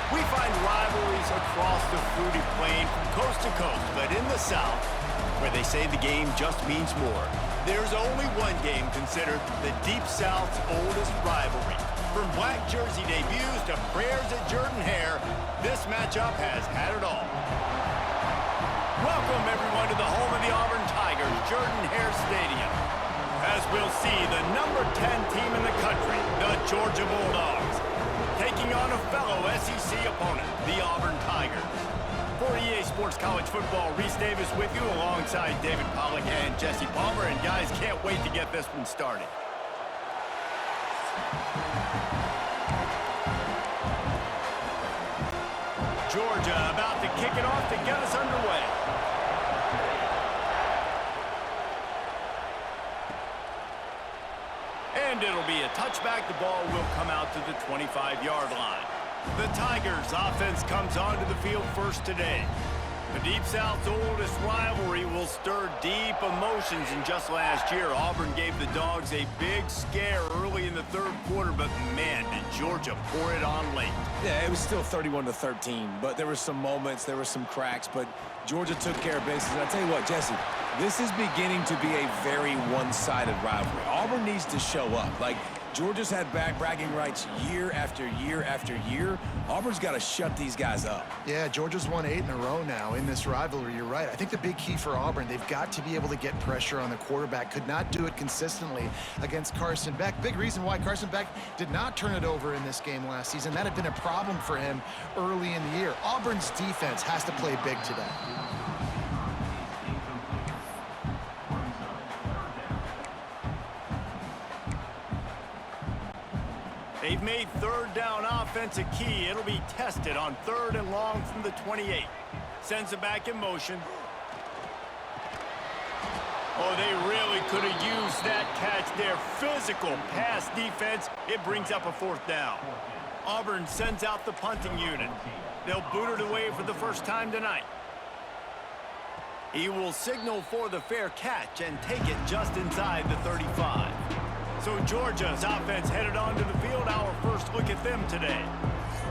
We find rivalries across the fruity plain from coast to coast, but in the South, where they say the game just means more, there's only one game considered the Deep South's oldest rivalry. From black jersey debuts to prayers at Jordan-Hare, this matchup has had it all. Welcome, everyone, to the home of the Auburn Tigers, Jordan-Hare Stadium. As we'll see, the number 10 team in the country, the Georgia Bulldogs, taking on a fellow SEC opponent, the Auburn Tigers. For EA Sports College Football, Reese Davis with you alongside David Pollack and Jesse Palmer. And guys, can't wait to get this one started. Georgia about to kick it off to get us underway. And it'll be a touchback. The ball will come out to the 25-yard line. The Tigers offense comes onto the field first today. The Deep South's oldest rivalry will stir deep emotions. And just last year, Auburn gave the Dogs a big scare early in the third quarter, but man, did Georgia pour it on late. Yeah, it was still 31-13, but there were some moments, there were some cracks, but Georgia took care of business. And I tell you what, Jesse, this is beginning to be a very one-sided rivalry. Auburn needs to show up. Like, Georgia's had bragging rights year after year after year. Auburn's got to shut these guys up. Yeah, Georgia's won 8 in a row now in this rivalry. You're right. I think the big key for Auburn, they've got to be able to get pressure on the quarterback. Could not do it consistently against Carson Beck. Big reason why Carson Beck did not turn it over in this game last season. That had been a problem for him early in the year. Auburn's defense has to play big today. They've made third down offense a key. It'll be tested on 3rd and long from the 28. Sends it back in motion. Oh, they really could have used that catch there. Physical pass defense. It brings up a 4th down. Auburn sends out the punting unit. They'll boot it away for the first time tonight. He will signal for the fair catch and take it just inside the 35. So Georgia's offense headed onto the field. Our first look at them today.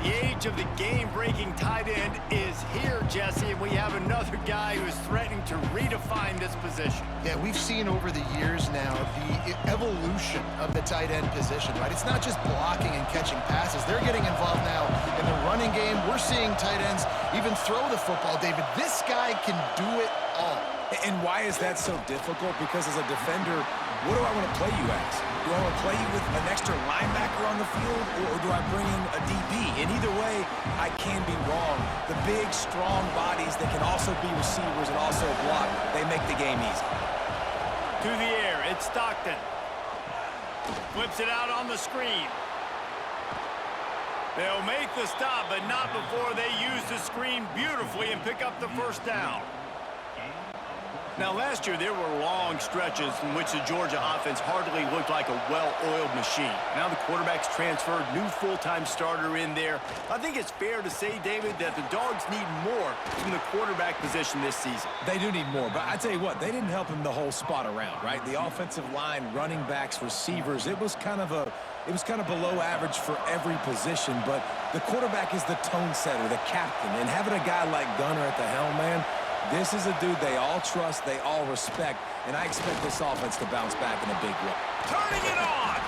The age of the game-breaking tight end is here, Jesse, and we have another guy who is threatening to redefine this position. Yeah, we've seen over the years now the evolution of the tight end position, right? It's not just blocking and catching passes. They're getting involved now in the running game. We're seeing tight ends even throw the football, David. This guy can do it all. And why is that so difficult? Because as a defender, what do I want to play you as? Do I want to play you with an extra linebacker on the field, or do I bring in a DB? And either way, I can be wrong. The big, strong bodies that can also be receivers and also block, they make the game easy. To the air, it's Stockton. Flips it out on the screen. They'll make the stop, but not before they use the screen beautifully and pick up the first down. Now, last year, there were long stretches in which the Georgia offense hardly looked like a well-oiled machine. Now the quarterback's transferred, new full-time starter in there. I think it's fair to say, David, that the Dogs need more from the quarterback position this season. They do need more, but I tell you what, they didn't help him the whole spot around, right? The offensive line, running backs, receivers, it was kind of below average for every position, but the quarterback is the tone setter, the captain, and having a guy like Gunner at the helm, man, this is a dude they all trust, they all respect, and I expect this offense to bounce back in a big way. Turning it on!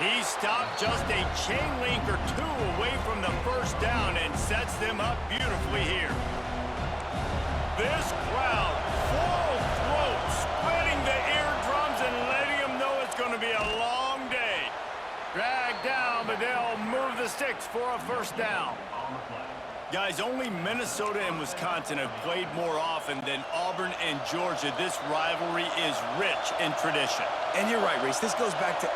He stopped just a chain link or two away from the first down and sets them up beautifully here. This crowd, full throat, spreading the eardrums and letting them know it's going to be a long day. Dragged down, but they'll move the sticks for a first down. Guys, only Minnesota and Wisconsin have played more often than Auburn and Georgia. This rivalry is rich in tradition. And you're right, Reese. This goes back to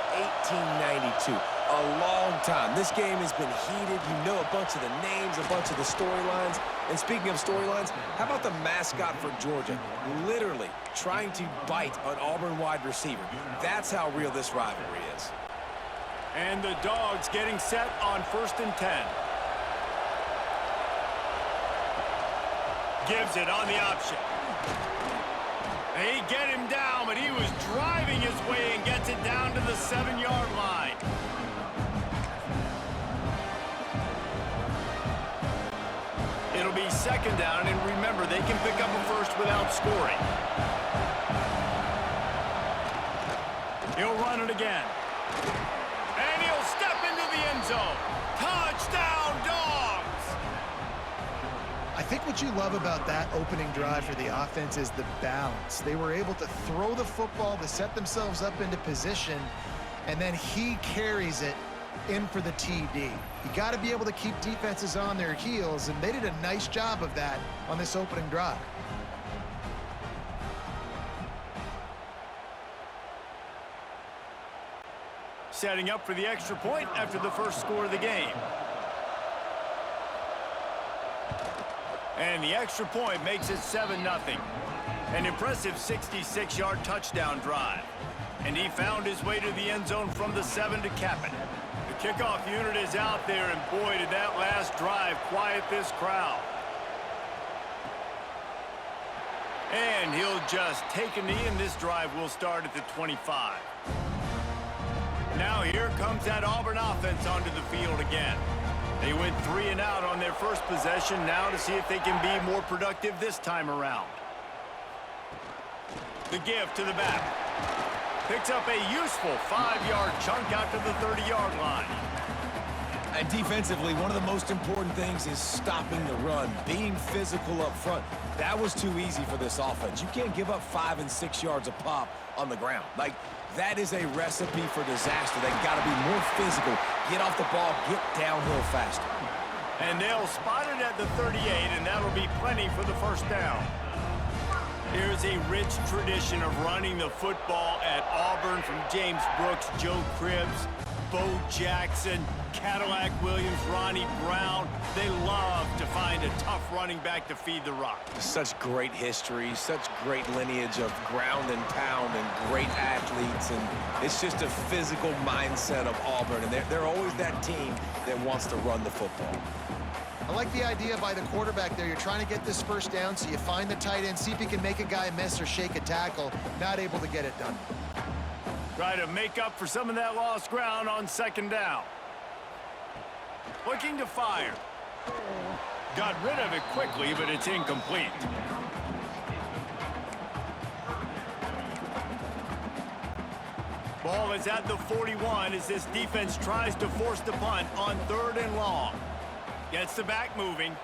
1892. A long time. This game has been heated. You know a bunch of the names, a bunch of the storylines. And speaking of storylines, how about the mascot for Georgia? Literally trying to bite an Auburn wide receiver. That's how real this rivalry is. And the Dogs getting set on 1st and 10. Gives it on the option. They get him down, but he was driving his way and gets it down to the 7-yard line. second down, and remember, they can pick up a first without scoring. He'll run it again. And he'll step into the end zone. Touchdown, Dogs! I think what you love about that opening drive for the offense is the balance. They were able to throw the football to set themselves up into position, and then he carries it in for the TD. You got to be able to keep defenses on their heels, and they did a nice job of that on this opening drive. Setting up for the extra point after the first score of the game. And the extra point makes it 7-0. An impressive 66-yard touchdown drive. And he found his way to the end zone from the 7 to cap it. The kickoff unit is out there, and boy, did that last drive quiet this crowd. And he'll just take a knee, and this drive will start at the 25. Now here comes that Auburn offense onto the field again. They went 3 and out on their first possession, now to see if they can be more productive this time around. The give to the back. Picks up a useful 5-yard chunk out to the 30-yard line. And defensively, one of the most important things is stopping the run, being physical up front. That was too easy for this offense. You can't give up 5 and 6 yards a pop on the ground. Like, that is a recipe for disaster. They've got to be more physical, get off the ball, get downhill faster. And they'll spot it at the 38, and that'll be plenty for the first down. There's a rich tradition of running the football at Auburn, from James Brooks, Joe Cribbs, Bo Jackson, Cadillac Williams, Ronnie Brown. They love to find a tough running back to feed the rock. Such great history, such great lineage of ground and pound and great athletes. And it's just a physical mindset of Auburn. And they're always that team that wants to run the football. I like the idea by the quarterback there. You're trying to get this first down, so you find the tight end, see if he can make a guy miss or shake a tackle. Not able to get it done. Try to make up for some of that lost ground on second down. Looking to fire. Got rid of it quickly, but it's incomplete. Ball is at the 41 as this defense tries to force the punt on 3rd and long. Gets the back moving.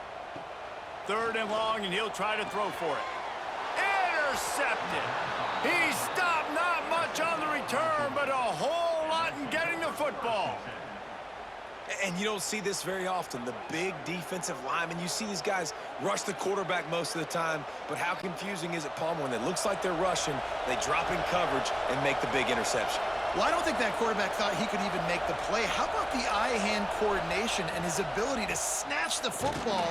3rd and long, and he'll try to throw for it. Intercepted. He stopped, not much on the return, but a whole lot in getting the football. And you don't see this very often. The big defensive linemen, you see these guys rush the quarterback most of the time, but how confusing is it, Palmer, when it looks like they're rushing, they drop in coverage and make the big interception? Well, I don't think that quarterback thought he could even make the play. How about the eye-hand coordination and his ability to snatch the football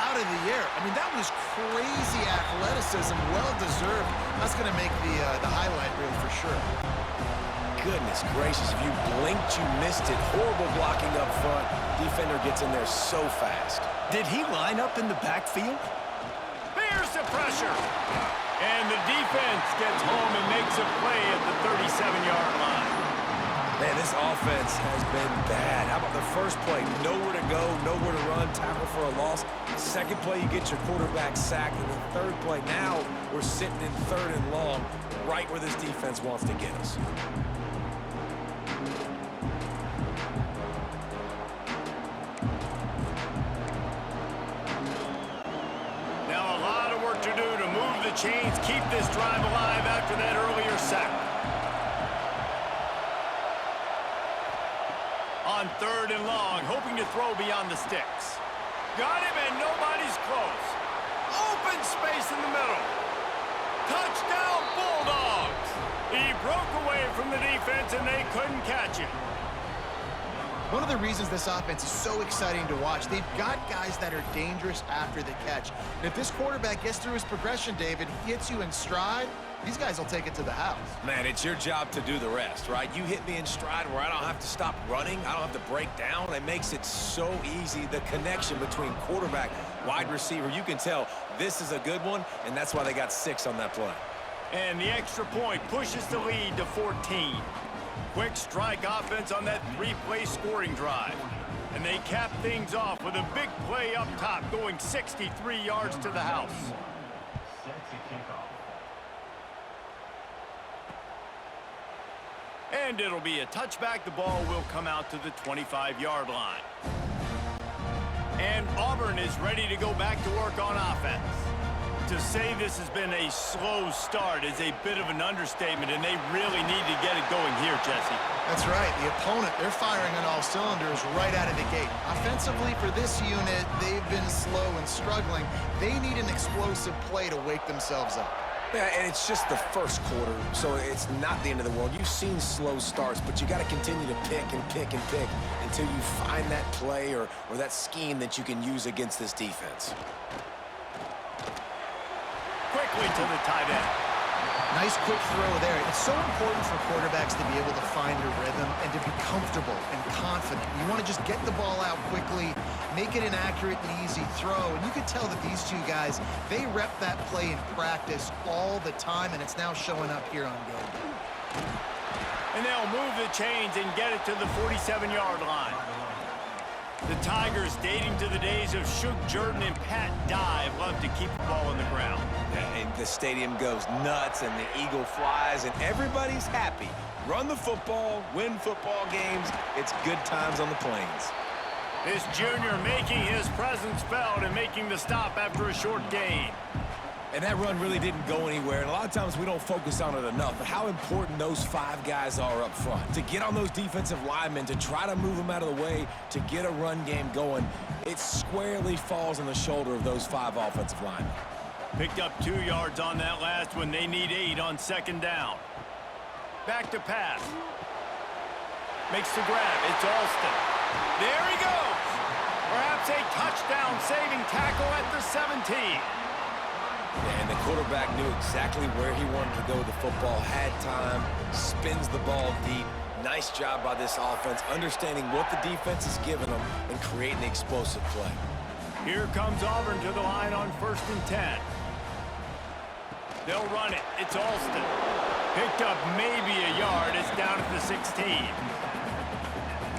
out of the air? I mean, that was crazy athleticism, well-deserved. That's going to make the highlight reel for sure. Goodness gracious, if you blinked, you missed it. Horrible blocking up front. Defender gets in there so fast. Did he line up in the backfield? Here's the pressure. And the defense gets home and makes a play at the 37-yard line. Man, this offense has been bad. How about the first play? Nowhere to go, nowhere to run, tackle for a loss. Second play, you get your quarterback sacked. And the third play, now we're sitting in 3rd and long, right where this defense wants to get us. Now a lot of work to do to move the chains, keep this drive alive after that earlier sack. On 3rd and long, hoping to throw beyond the sticks. Got him, and nobody's close. Open space in the middle. Touchdown, Bulldogs! He broke away from the defense, and they couldn't catch him. One of the reasons this offense is so exciting to watch, they've got guys that are dangerous after the catch. And if this quarterback gets through his progression, David, he hits you in stride, these guys will take it to the house. Man, it's your job to do the rest, right? You hit me in stride where I don't have to stop running. I don't have to break down. It makes it so easy. The connection between quarterback, wide receiver, you can tell this is a good one, and that's why they got 6 on that play. And the extra point pushes the lead to 14. Quick strike offense on that 3-play scoring drive. And they cap things off with a big play up top, going 63 yards to the house. And it'll be a touchback. The ball will come out to the 25-yard line. And Auburn is ready to go back to work on offense. To say this has been a slow start is a bit of an understatement, and they really need to get it going here, Jesse. That's right. The opponent, they're firing on all cylinders right out of the gate. Offensively, for this unit, they've been slow and struggling. They need an explosive play to wake themselves up. Yeah, and it's just the first quarter, so it's not the end of the world. You've seen slow starts, but you got to continue to pick and pick and pick until you find that play or that scheme that you can use against this defense. Quickly to the tight end. Nice quick throw there. It's so important for quarterbacks to be able to find a rhythm and to be comfortable and confident. You want to just get the ball out quickly, make it an accurate and easy throw. And you could tell that these two guys, they rep that play in practice all the time, and it's now showing up here on game. And they'll move the chains and get it to the 47-yard line. The Tigers, dating to the days of Shug Jordan and Pat Dye, love to keep the ball on the ground. And the stadium goes nuts, and the eagle flies, and everybody's happy. Run the football, win football games. It's good times on the plains. This junior making his presence felt and making the stop after a short gain. And that run really didn't go anywhere, and a lot of times we don't focus on it enough, but how important those five guys are up front. To get on those defensive linemen, to try to move them out of the way, to get a run game going, it squarely falls on the shoulder of those five offensive linemen. Picked up 2 yards on that last one. They need 8 on second down. Back to pass. Makes the grab. It's Alston. There he goes. Perhaps a touchdown-saving tackle at the 17. And the quarterback knew exactly where he wanted to go with the football, had time, spins the ball deep. Nice job by this offense, understanding what the defense is giving them and creating the explosive play. Here comes Auburn to the line on 1st and 10. They'll run it. It's Alston. Picked up maybe a yard. It's down at the 16.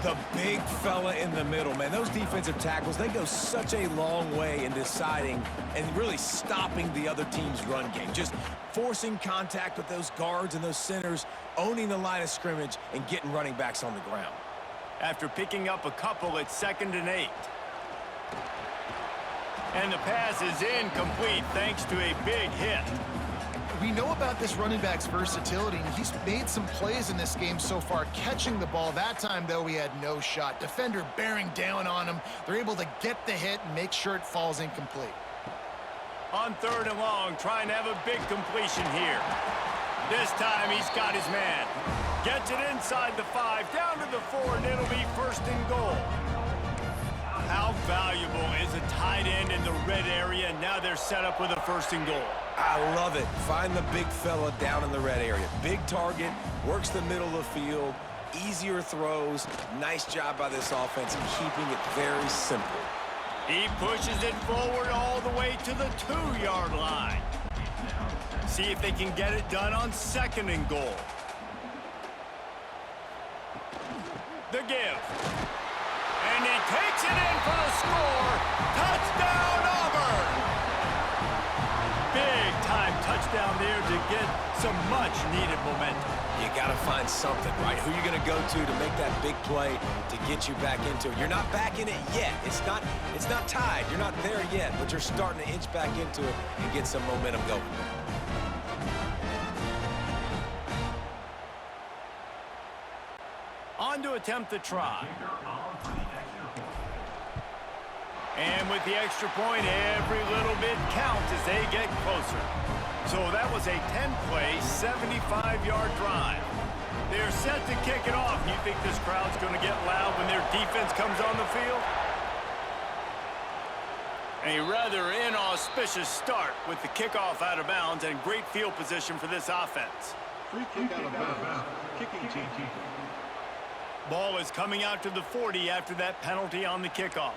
The big fella in the middle, man. Those defensive tackles, they go such a long way in deciding and really stopping the other team's run game. Just forcing contact with those guards and those centers, owning the line of scrimmage, and getting running backs on the ground. After picking up a couple, it's 2nd and 8. And the pass is incomplete thanks to a big hit. We know about this running back's versatility, and he's made some plays in this game so far, catching the ball. That time, though, he had no shot. Defender bearing down on him. They're able to get the hit and make sure it falls incomplete. On 3rd and long, trying to have a big completion here. This time, he's got his man. Gets it inside the 5, down to the 4, and it'll be 1st and goal. How valuable is a tight end in the red area? Now they're set up with a 1st and goal. I love it. Find the big fella down in the red area. Big target, works the middle of the field, easier throws. Nice job by this offense in keeping it very simple. He pushes it forward all the way to the 2-yard line. See if they can get it done on 2nd and goal. The give. And he takes it in for the score. Touchdown, Auburn! Big-time touchdown there to get some much-needed momentum. You got to find something, right? Who you going to go to make that big play to get you back into it? You're not back in it yet. It's not tied. You're not there yet, but you're starting to inch back into it and get some momentum going. On to attempt the try. And with the extra point, every little bit counts as they get closer. So that was a 10-play, 75-yard drive. They're set to kick it off. You think this crowd's going to get loud when their defense comes on the field? A rather inauspicious start with the kickoff out of bounds and great field position for this offense. Free kick out of bounds. Kicking team. Ball is coming out to the 40 after that penalty on the kickoff.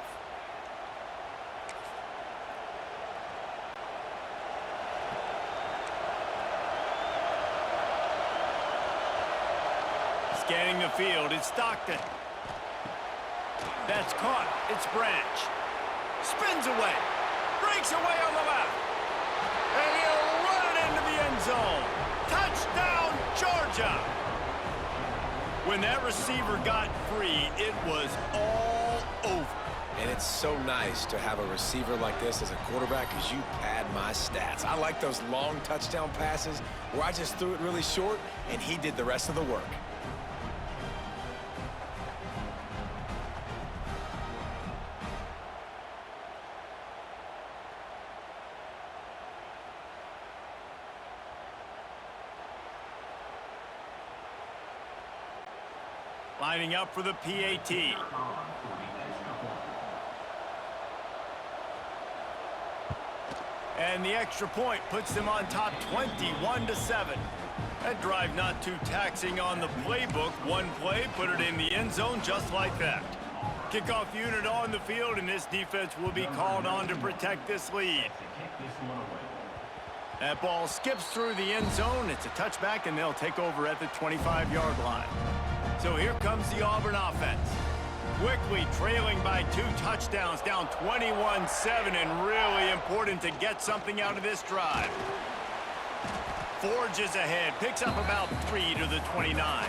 Scanning the field, it's Stockton. That's caught. It's Branch. Spins away. Breaks away on the left. And he'll run it into the end zone. Touchdown, Georgia. When that receiver got free, it was all over. And it's so nice to have a receiver like this as a quarterback because you pad my stats. I like those long touchdown passes where I just threw it really short and he did the rest of the work. Lining up for the PAT. And the extra point puts them on top 21-7. That drive not too taxing on the playbook. One play, put it in the end zone just like that. Kickoff unit on the field, and this defense will be called on to protect this lead. That ball skips through the end zone. It's a touchback, and they'll take over at the 25-yard line. So here comes the Auburn offense. Quickly trailing by 2 touchdowns, down 21-7, and really important to get something out of this drive. Forges ahead, picks up about 3 to the 29.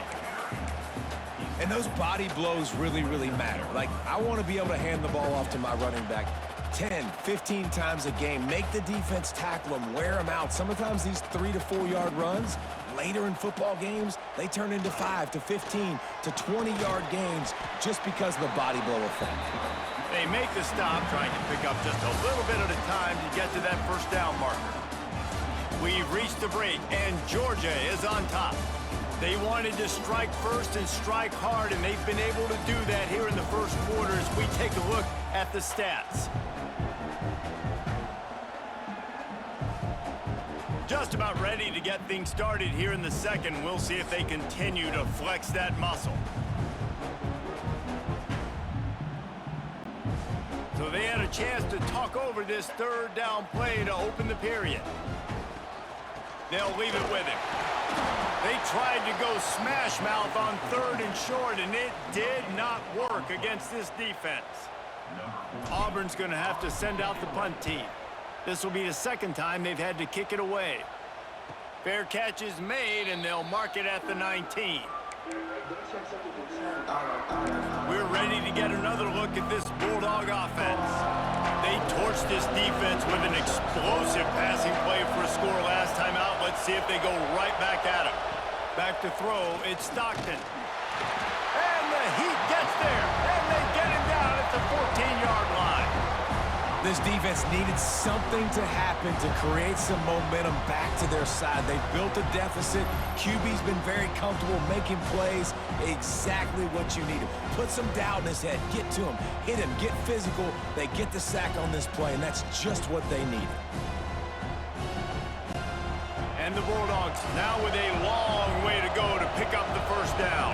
And those body blows really, really matter. Like, I want to be able to hand the ball off to my running back 10, 15 times a game. Make the defense tackle them, wear them out. Sometimes these 3 to 4 yard runs, later in football games, they turn into 5 to 15 to 20-yard games just because of the body blow effect. They make the stop, trying to pick up just a little bit at a time to get to that first down marker. We've reached the break, and Georgia is on top. They wanted to strike first and strike hard, and they've been able to do that here in the first quarter as we take a look at the stats. Just about ready to get things started here in the second. We'll see if they continue to flex that muscle. So they had a chance to talk over this third down play to open the period. They'll leave it with him. They tried to go smash mouth on 3rd and short, and it did not work against this defense. Auburn's going to have to send out the punt team. This will be the second time they've had to kick it away. Fair catch is made, and they'll mark it at the 19. We're ready to get another look at this Bulldog offense. They torched this defense with an explosive passing play for a score last time out. Let's see if they go right back at him. Back to throw, it's Stockton. And the Heat gets there, and they get him down at the 14-yard line. This defense needed something to happen to create some momentum back to their side. They built a deficit. QB's been very comfortable making plays. Exactly what you needed. Put some doubt in his head. Get to him. Hit him. Get physical. They get the sack on this play, and that's just what they needed. And the Bulldogs now with a long way to go to pick up the first down.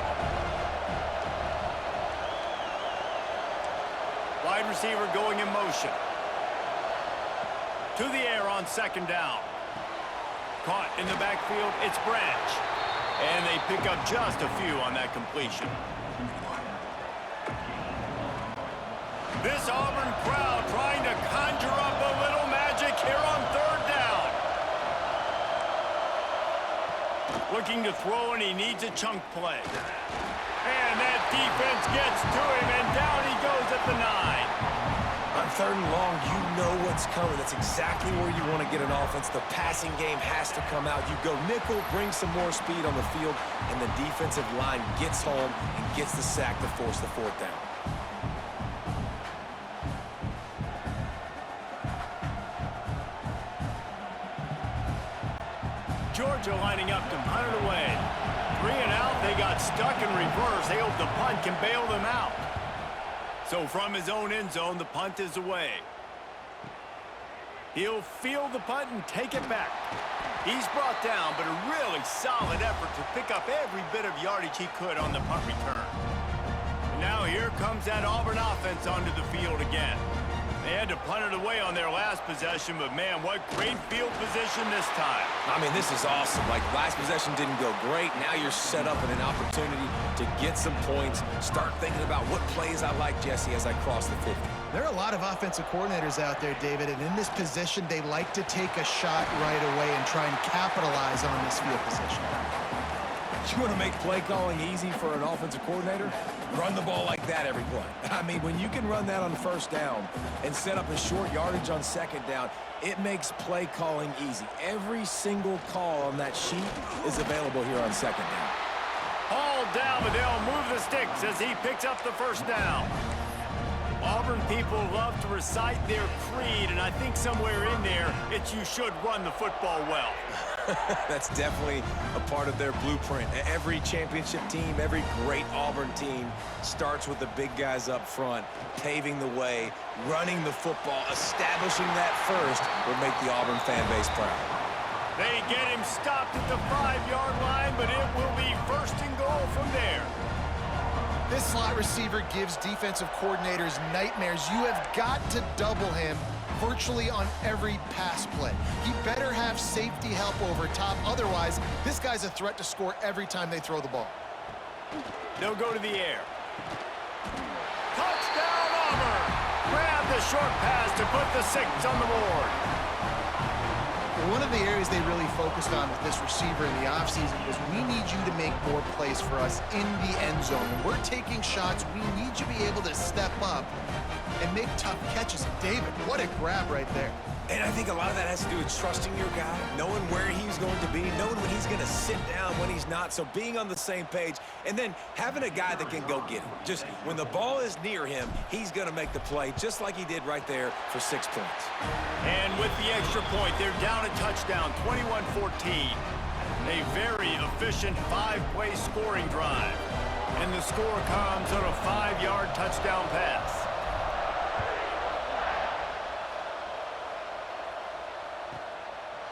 Wide receiver going in motion. To the air on 2nd down. Caught in the backfield, it's Branch. And they pick up just a few on that completion. This Auburn crowd trying to conjure up a little magic here on 3rd down. Looking to throw, and he needs a chunk play. And that defense gets to him, and down he goes at the 9. On 3rd and long, you know what's coming. That's exactly where you want to get an offense. The passing game has to come out. You go nickel, bring some more speed on the field, and the defensive line gets home and gets the sack to force the 4th down. Georgia lining up to punt it away. 3 and out, they got stuck in reverse. They hope the punt can bail them out. So from his own end zone, the punt is away. He'll field the punt and take it back. He's brought down, but a really solid effort to pick up every bit of yardage he could on the punt return. And now here comes that Auburn offense onto the field again. They had to punt it away on their last possession, but man, what great field position this time. I mean, this is awesome. Like, last possession didn't go great. Now you're set up in an opportunity to get some points. Start thinking about what plays I like, Jesse, as I cross the 50. There are a lot of offensive coordinators out there, David, and in this position, they like to take a shot right away and try and capitalize on this field position. You want to make play calling easy for an offensive coordinator? Run the ball like that every play. I mean, when you can run that on first down and set up a short yardage on second down, it makes play calling easy. Every single call on that sheet is available here on second down. All down, but they'll move the sticks as he picks up the first down. Auburn people love to recite their creed, and I think somewhere in there, it's you should run the football well. That's definitely a part of their blueprint. Every championship team, every great Auburn team starts with the big guys up front, paving the way, running the football, establishing that first will make the Auburn fan base proud. They get him stopped at the 5-yard line, but it will be first and goal from there. This slot receiver gives defensive coordinators nightmares. You have got to double him virtually on every pass play. He better have safety help over top. Otherwise, this guy's a threat to score every time they throw the ball. They'll go to the air. Touchdown, Auburn! Grab the short pass to put the 6 on the board. One of the areas they really focused on with this receiver in the offseason was we need you to make more plays for us in the end zone. When we're taking shots, we need you to be able to step up and make tough catches. David, what a grab right there. And I think a lot of that has to do with trusting your guy, knowing where he's going to be, knowing when he's going to sit down, when he's not. So being on the same page, and then having a guy that can go get him. Just when the ball is near him, he's going to make the play, just like he did right there for 6 points. And with the extra point, they're down a touchdown, 21-14. A very efficient 5-play scoring drive. And the score comes on a 5-yard touchdown pass.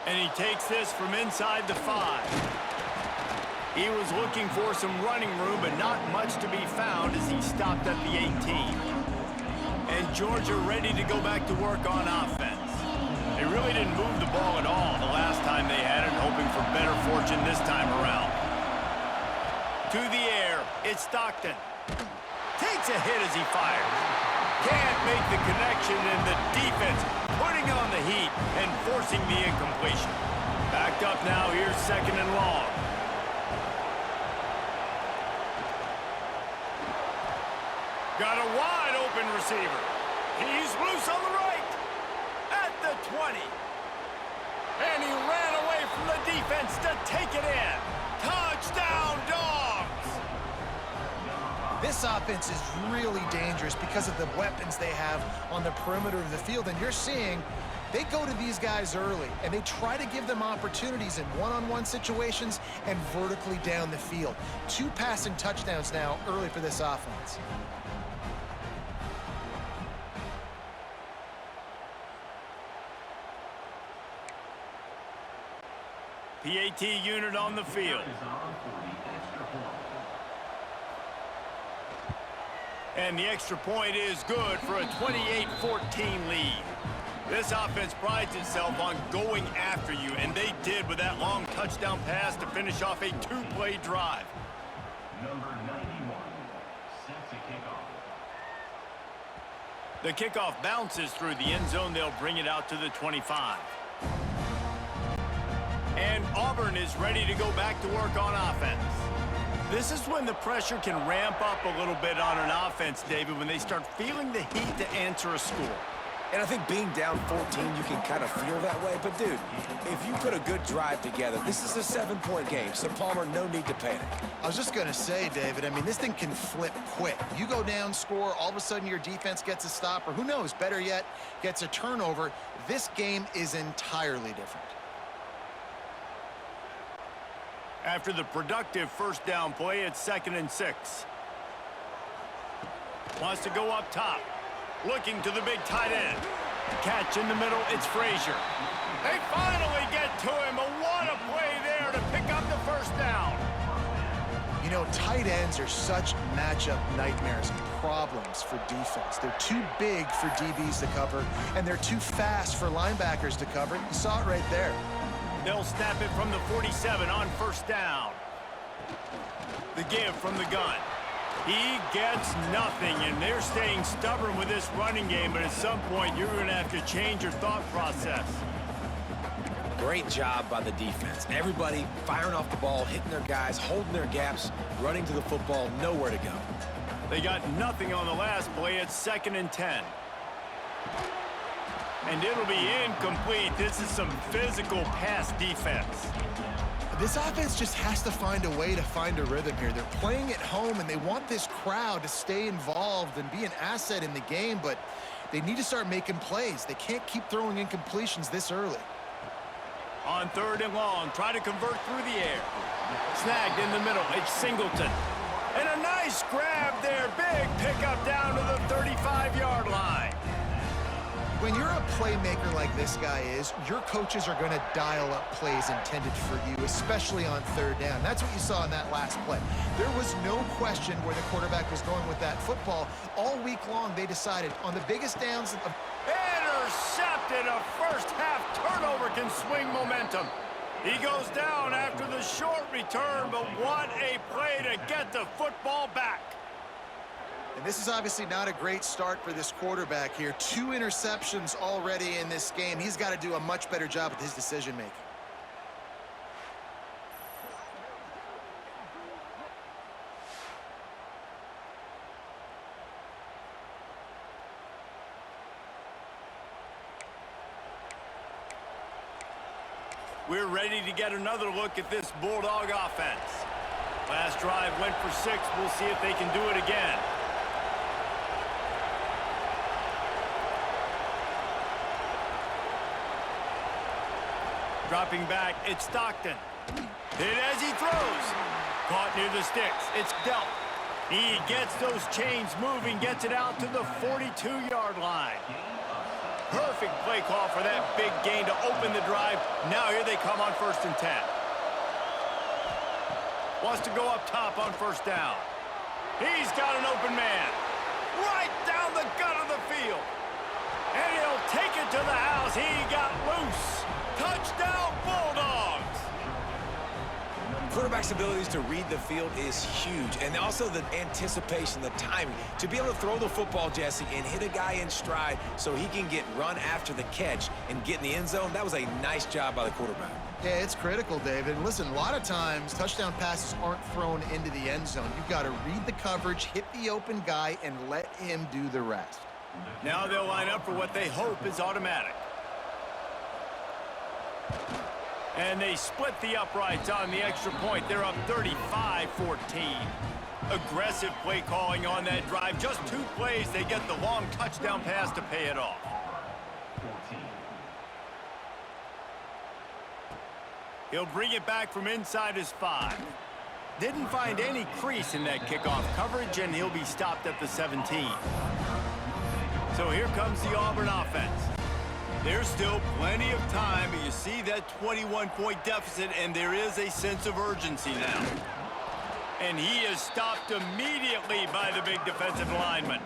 And he takes this from inside the 5. He was looking for some running room, but not much to be found as he stopped at the 18. And Georgia ready to go back to work on offense. They really didn't move the ball at all the last time they had it, hoping for better fortune this time around. To the air, it's Stockton. Takes a hit as he fires. Can't make the connection, and the defense putting on the heat and forcing the incompletion. Backed up now, here's 2nd and long. Got a wide open receiver. He's loose on the right. At the 20. And he ran away from the defense to take it in. Touchdown, Dogs! This offense is really dangerous because of the weapons they have on the perimeter of the field. And you're seeing they go to these guys early, and they try to give them opportunities in one-on-one situations and vertically down the field. 2 passing touchdowns now early for this offense. PAT unit on the field. And the extra point is good for a 28-14 lead. This offense prides itself on going after you, and they did with that long touchdown pass to finish off a 2-play drive. Number 91 sets a kickoff. The kickoff bounces through the end zone. They'll bring it out to the 25. And Auburn is ready to go back to work on offense. This is when the pressure can ramp up a little bit on an offense, David, when they start feeling the heat to answer a score. And I think being down 14, you can kind of feel that way. But, dude, if you put a good drive together, this is a 7-point game. So, Palmer, no need to panic. I was just going to say, David, I mean, this thing can flip quick. You go down, score, all of a sudden your defense gets a stop, or who knows, better yet, gets a turnover. This game is entirely different. After the productive first down play, it's 2nd and 6. Wants to go up top. Looking to the big tight end. Catch in the middle, it's Frazier. They finally get to him, but what a play there to pick up the first down. You know, tight ends are such matchup nightmares. problems for defense. They're too big for DBs to cover, and they're too fast for linebackers to cover. You saw it right there. They'll snap it from the 47 on first down. The give from the gun. He gets nothing, and they're staying stubborn with this running game, but at some point, you're going to have to change your thought process. Great job by the defense. Everybody firing off the ball, hitting their guys, holding their gaps, running to the football, nowhere to go. They got nothing on the last play. It's 2nd and 10. And it'll be incomplete. This is some physical pass defense. This offense just has to find a way to find a rhythm here. They're playing at home, and they want this crowd to stay involved and be an asset in the game, but they need to start making plays. They can't keep throwing incompletions this early. On 3rd and long, try to convert through the air. Snagged in the middle. It's Singleton. And a nice grab there. Big pickup down to the 35-yard line. When you're a playmaker like this guy is, your coaches are going to dial up plays intended for you, especially on 3rd down. That's what you saw in that last play. There was no question where the quarterback was going with that football. All week long, they decided on the biggest downs of... Intercepted. A first-half turnover can swing momentum. He goes down after the short return, but what a play to get the football back. And this is obviously not a great start for this quarterback here. 2 interceptions already in this game. He's got to do a much better job with his decision-making. We're ready to get another look at this Bulldog offense. Last drive went for 6. We'll see if they can do it again. Dropping back, it's Stockton. Hit as he throws. Caught near the sticks. It's dealt. He gets those chains moving, gets it out to the 42-yard line. Perfect play call for that big gain to open the drive. Now here they come on 1st and 10. Wants to go up top on 1st down. He's got an open man. Right down the gut of the field. And he'll take it to the house. He got loose. Touchdown, Bulldogs! Quarterback's abilities to read the field is huge, and also the anticipation, the timing. To be able to throw the football, Jesse, and hit a guy in stride so he can get run after the catch and get in the end zone, that was a nice job by the quarterback. Yeah, it's critical, David. And listen, a lot of times, touchdown passes aren't thrown into the end zone. You've got to read the coverage, hit the open guy, and let him do the rest. Now they'll line up for what they hope is automatic. And they split the uprights on the extra point. They're up 35-14. Aggressive play calling on that drive. Just 2 plays, they get the long touchdown pass to pay it off. He'll bring it back from inside his 5. Didn't find any crease in that kickoff coverage, and he'll be stopped at the 17. So here comes the Auburn offense. There's still plenty of time, but you see that 21-point deficit, and there is a sense of urgency now. And he is stopped immediately by the big defensive lineman.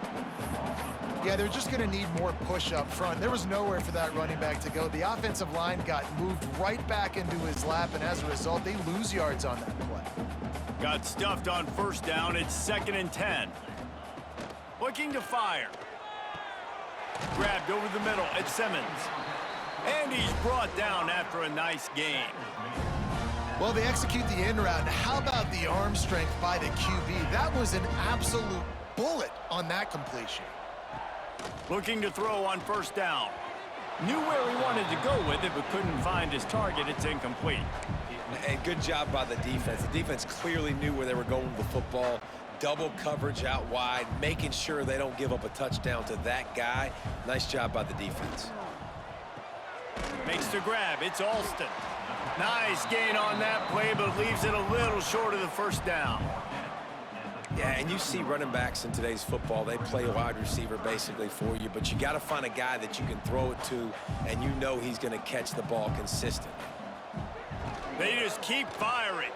Yeah, they're just going to need more push up front. There was nowhere for that running back to go. The offensive line got moved right back into his lap, and as a result, they lose yards on that play. Got stuffed on 1st down. It's 2nd and 10. Looking to fire. Grabbed over the middle at Simmons. And he's brought down after a nice gain. Well, they execute the in route. How about the arm strength by the QB? That was an absolute bullet on that completion. Looking to throw on 1st down. Knew where he wanted to go with it, but couldn't find his target. It's incomplete. And good job by the defense. The defense clearly knew where they were going with the football. Double coverage out wide, making sure they don't give up a touchdown to that guy. Nice job by the defense. Makes the grab. It's Alston. Nice gain on that play, but leaves it a little short of the 1st down. Yeah, and you see running backs in today's football, they play a wide receiver basically for you, but you got to find a guy that you can throw it to, and you know he's going to catch the ball consistently. They just keep firing.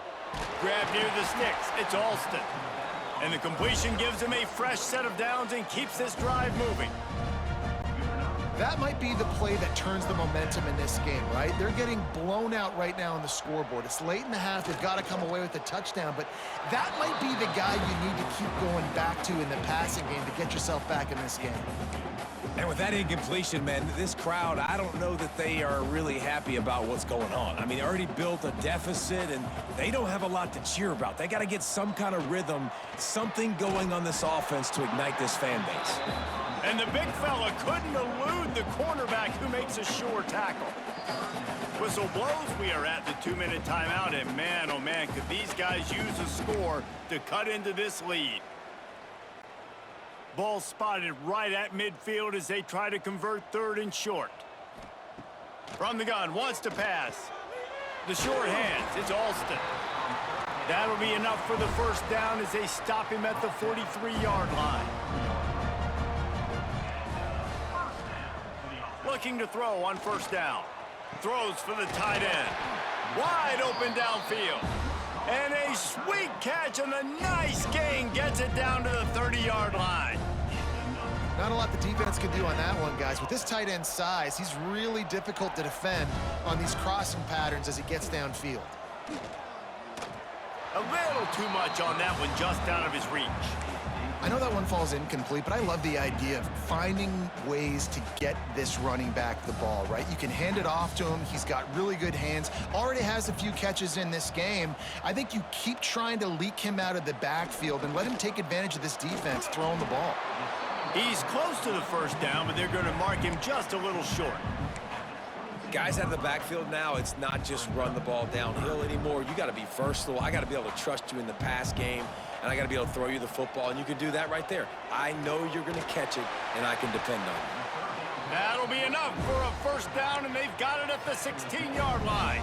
Grab near the sticks. It's Alston. And the completion gives him a fresh set of downs and keeps this drive moving. That might be the play that turns the momentum in this game, right? They're getting blown out right now on the scoreboard. It's late in the half. They've got to come away with a touchdown, but that might be the guy you need to keep going back to in the passing game to get yourself back in this game. And with that incompletion, man, this crowd, I don't know that they are really happy about what's going on. I mean, they already built a deficit, and they don't have a lot to cheer about. They got to get some kind of rhythm, something going on this offense to ignite this fan base. And the big fella couldn't elude the cornerback who makes a sure tackle. Whistle blows, we are at the 2-minute timeout, and man, oh man, could these guys use a score to cut into this lead. Ball spotted right at midfield as they try to convert 3rd and short. From the gun, wants to pass. The short hands, it's Alston. That'll be enough for the first down as they stop him at the 43-yard line. Looking to throw on first down. Throws for the tight end. Wide open downfield. And a sweet catch and a nice gain gets it down to the 30-yard line. Not a lot the defense can do on that one, guys. With this tight end size, he's really difficult to defend on these crossing patterns as he gets downfield. A little too much on that one, just out of his reach. I know that one falls incomplete, but I love the idea of finding ways to get this running back the ball, right? You can hand it off to him. He's got really good hands. Already has a few catches in this game. I think you keep trying to leak him out of the backfield and let him take advantage of this defense throwing the ball. He's close to the first down, but they're going to mark him just a little short. Guys out of the backfield now, it's not just run the ball downhill anymore. You got to be versatile. I got to be able to trust you in the pass game, and I got to be able to throw you the football, and you can do that right there. I know you're going to catch it, and I can depend on you. That'll be enough for a first down, and they've got it at the 16-yard line.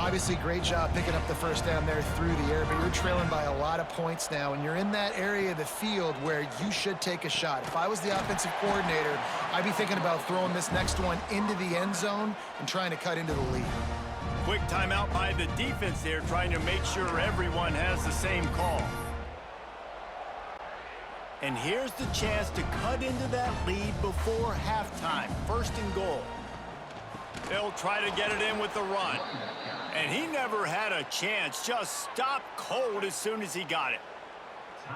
Obviously, great job picking up the first down there through the air, but you're trailing by a lot of points now, and you're in that area of the field where you should take a shot. If I was the offensive coordinator, I'd be thinking about throwing this next one into the end zone and trying to cut into the lead. Quick timeout by the defense there, trying to make sure everyone has the same call. And here's the chance to cut into that lead before halftime. 1st and goal. They'll try to get it in with the run. And he never had a chance, just stopped cold as soon as he got it.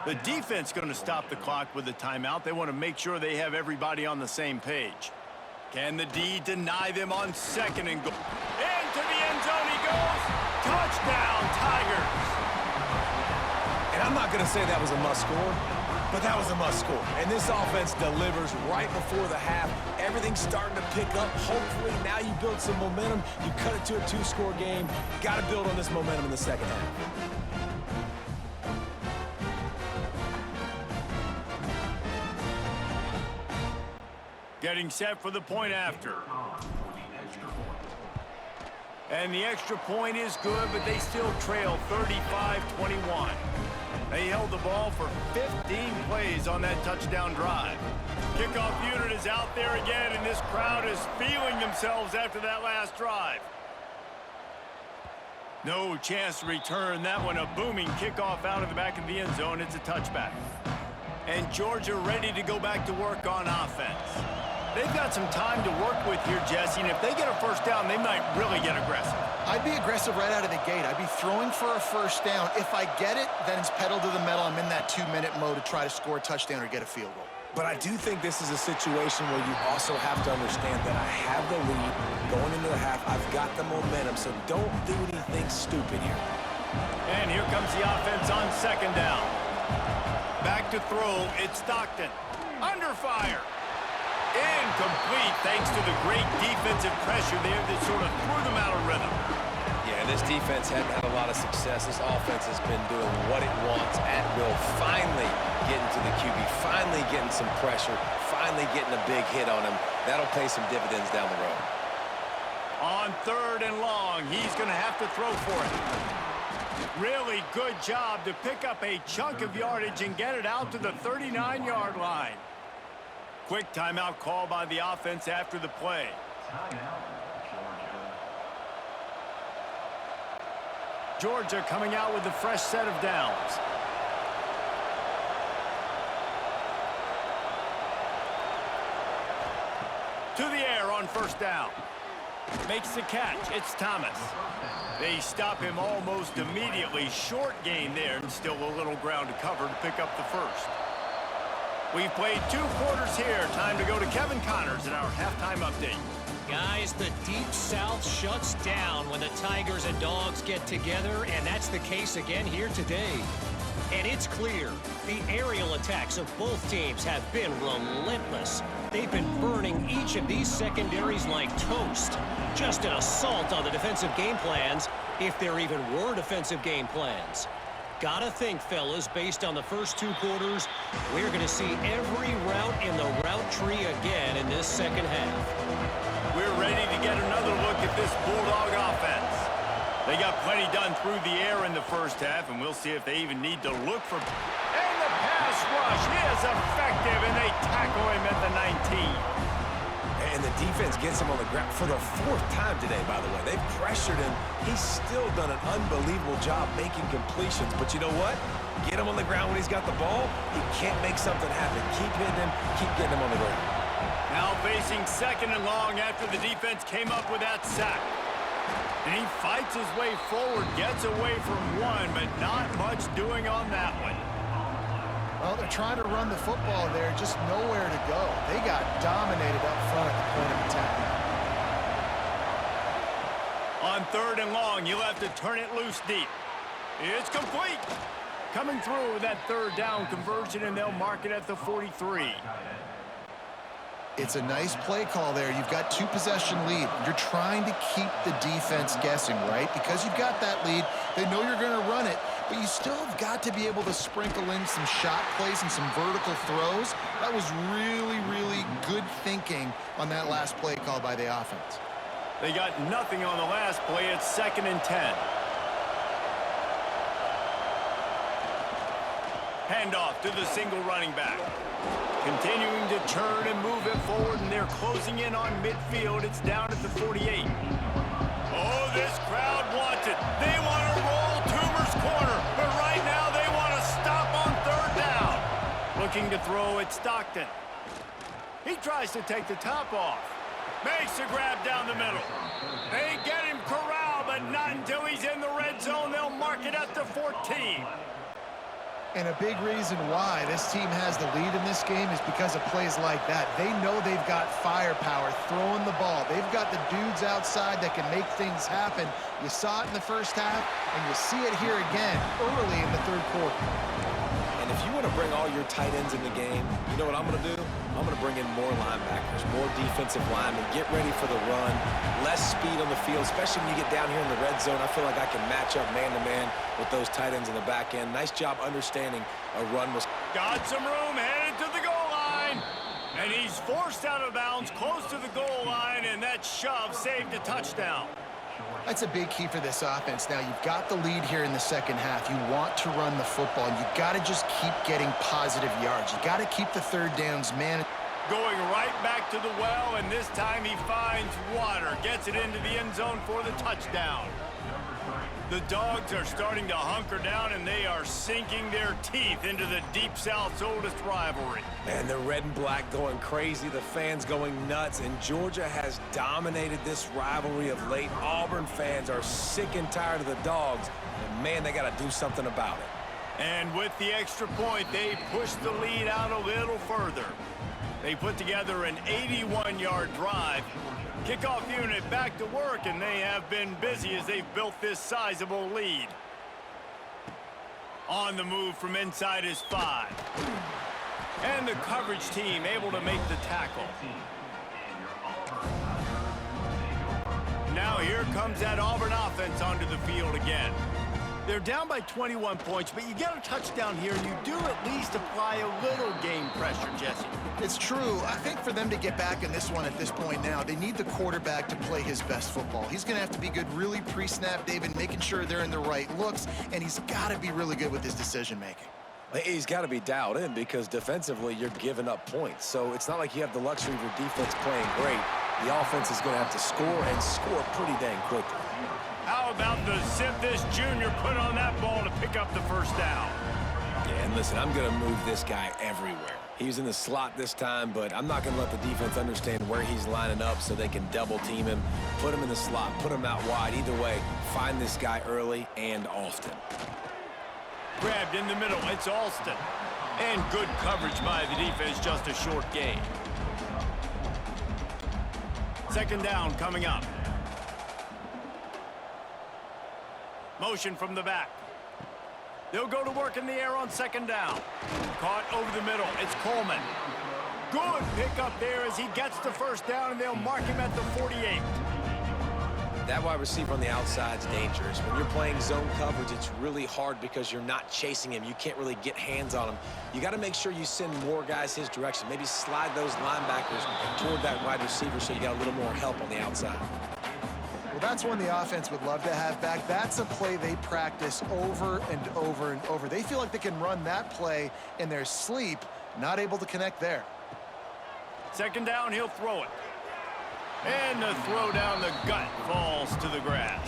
The defense going to stop the clock with a timeout. They want to make sure they have everybody on the same page. Can the D deny them on 2nd and goal? Into the end zone he goes. Touchdown, Tigers. And I'm not going to say that was a must score, but that was a must score. And this offense delivers right before the half. Everything's starting to pick up. Hopefully now you build some momentum. You cut it to a 2-score game. Got to build on this momentum in the second half. Getting set for the point after. And the extra point is good, but they still trail 35-21. They held the ball for 15 plays on that touchdown drive. Kickoff unit is out there again, and this crowd is feeling themselves after that last drive. No chance to return that one. A booming kickoff out of the back of the end zone. It's a touchback. And Georgia ready to go back to work on offense. They've got some time to work with here, Jesse, and if they get a first down, they might really get aggressive. I'd be aggressive right out of the gate. I'd be throwing for a first down. If I get it, then it's pedal to the metal. I'm in that 2-minute mode to try to score a touchdown or get a field goal. But I do think this is a situation where you also have to understand that I have the lead going into the half. I've got the momentum, so don't do anything stupid here. And here comes the offense on 2nd down. Back to throw, it's Stockton. Under fire. Incomplete thanks to the great defensive pressure there that sort of threw them out of rhythm. Yeah, this defense hadn't had a lot of success. This offense has been doing what it wants at will. Finally getting to the QB, finally getting some pressure, finally getting a big hit on him. That'll pay some dividends down the road. On 3rd and long, he's going to have to throw for it. Really good job to pick up a chunk of yardage and get it out to the 39-yard line. Quick timeout call by the offense after the play. Georgia coming out with a fresh set of downs. To the air on first down. Makes the catch. It's Thomas. They stop him almost immediately. Short gain there, and still a little ground to cover to pick up the first. We've played 2 quarters here. Time to go to Kevin Connors in our halftime update. Guys, the Deep South shuts down when the Tigers and Dogs get together, and that's the case again here today. And it's clear, the aerial attacks of both teams have been relentless. They've been burning each of these secondaries like toast. Just an assault on the defensive game plans, if there even were defensive game plans. Gotta think, fellas, based on the first 2 quarters, we're going to see every route in the route tree again in this second half. We're ready to get another look at this Bulldog offense. They got plenty done through the air in the first half, and we'll see if they even need to look for... And the pass rush is effective, and they tackle him at the 19. And the defense gets him on the ground for the 4th time today, by the way. They've pressured him. He's still done an unbelievable job making completions. But you know what? Get him on the ground when he's got the ball. He can't make something happen. Keep hitting him. Keep getting him on the ground. Now facing 2nd and long after the defense came up with that sack. And he fights his way forward, gets away from one, but not much doing on that one. Well, they're trying to run the football there, just nowhere to go. They got dominated up front at the point of attack. On 3rd and long, you'll have to turn it loose deep. It's complete. Coming through with that 3rd down conversion, and they'll mark it at the 43. It's a nice play call there. You've got 2-possession lead. You're trying to keep the defense guessing, right? Because you've got that lead, they know you're going to run it, but you still have got to be able to sprinkle in some shot plays and some vertical throws. That was really, really good thinking on that last play call by the offense. They got nothing on the last play. It's 2nd and 10. Handoff to the single running back. Continuing to turn and move it forward, and they're closing in on midfield. It's down at the 48. Oh, this crowd wants it. They want to roll Toomer's corner, but right now they want to stop on 3rd down. Looking to throw at Stockton. He tries to take the top off. Makes a grab down the middle. They get him corralled, but not until he's in the red zone. They'll mark it at the 14. And a big reason why this team has the lead in this game is because of plays like that. They know they've got firepower throwing the ball. They've got the dudes outside that can make things happen. You saw it in the first half, and you see it here again early in the 3rd quarter. And if you want to bring all your tight ends in the game, you know what I'm going to do? I'm going to bring in more linebackers, more defensive linemen, get ready for the run, less speed on the field, especially when you get down here in the red zone. I feel like I can match up man-to-man with those tight ends in the back end. Nice job understanding a run was... Got some room, headed to the goal line. And he's forced out of bounds, close to the goal line, and that shove saved a touchdown. That's a big key for this offense. Now, you've got the lead here in the second half. You want to run the football, and you've got to just keep getting positive yards. You got to keep the 3rd downs, man. Going right back to the well, and this time he finds water. Gets it into the end zone for the touchdown. The Dogs are starting to hunker down, and they are sinking their teeth into the Deep South's oldest rivalry. And the red and black going crazy, the fans going nuts, and Georgia has dominated this rivalry of late. Auburn fans are sick and tired of the Dogs, and man, they got to do something about it. And with the extra point, they push the lead out a little further. They put together an 81-yard drive. Kickoff unit back to work, and they have been busy as they've built this sizable lead. On the move from inside is 5. And the coverage team able to make the tackle. Now here comes that Auburn offense onto the field again. They're down by 21 points, but you get a touchdown here, and you do at least apply a little game pressure, Jesse. It's true. I think for them to get back in this one at this point now, they need the quarterback to play his best football. He's going to have to be good really pre-snap, David, making sure they're in the right looks, and he's got to be really good with his decision-making. He's got to be dialed in because defensively you're giving up points. So it's not like you have the luxury of your defense playing great. The offense is going to have to score and score pretty dang quickly. How about the zip this junior put on that ball to pick up the 1st down? And And listen, I'm going to move this guy everywhere. He's in the slot this time, but I'm not going to let the defense understand where he's lining up so they can double team him, put him in the slot, put him out wide. Either way, find this guy early and often. Grabbed in the middle. It's Alston. And good coverage by the defense, just a short gain. Second down coming up. Motion from the back. They'll go to work in the air on second down. Caught over the middle. It's Coleman. Good pickup there as he gets the first down, and they'll mark him at the 48. That wide receiver on the outside is dangerous. When you're playing zone coverage, it's really hard because you're not chasing him. You can't really get hands on him. You got to make sure you send more guys his direction. Maybe slide those linebackers toward that wide receiver so you got a little more help on the outside. Well, that's one the offense would love to have back. That's a play they practice over and over and over. They feel like they can run that play in their sleep, not able to connect there. Second down, he'll throw it. And the throw down the gut falls to the grass.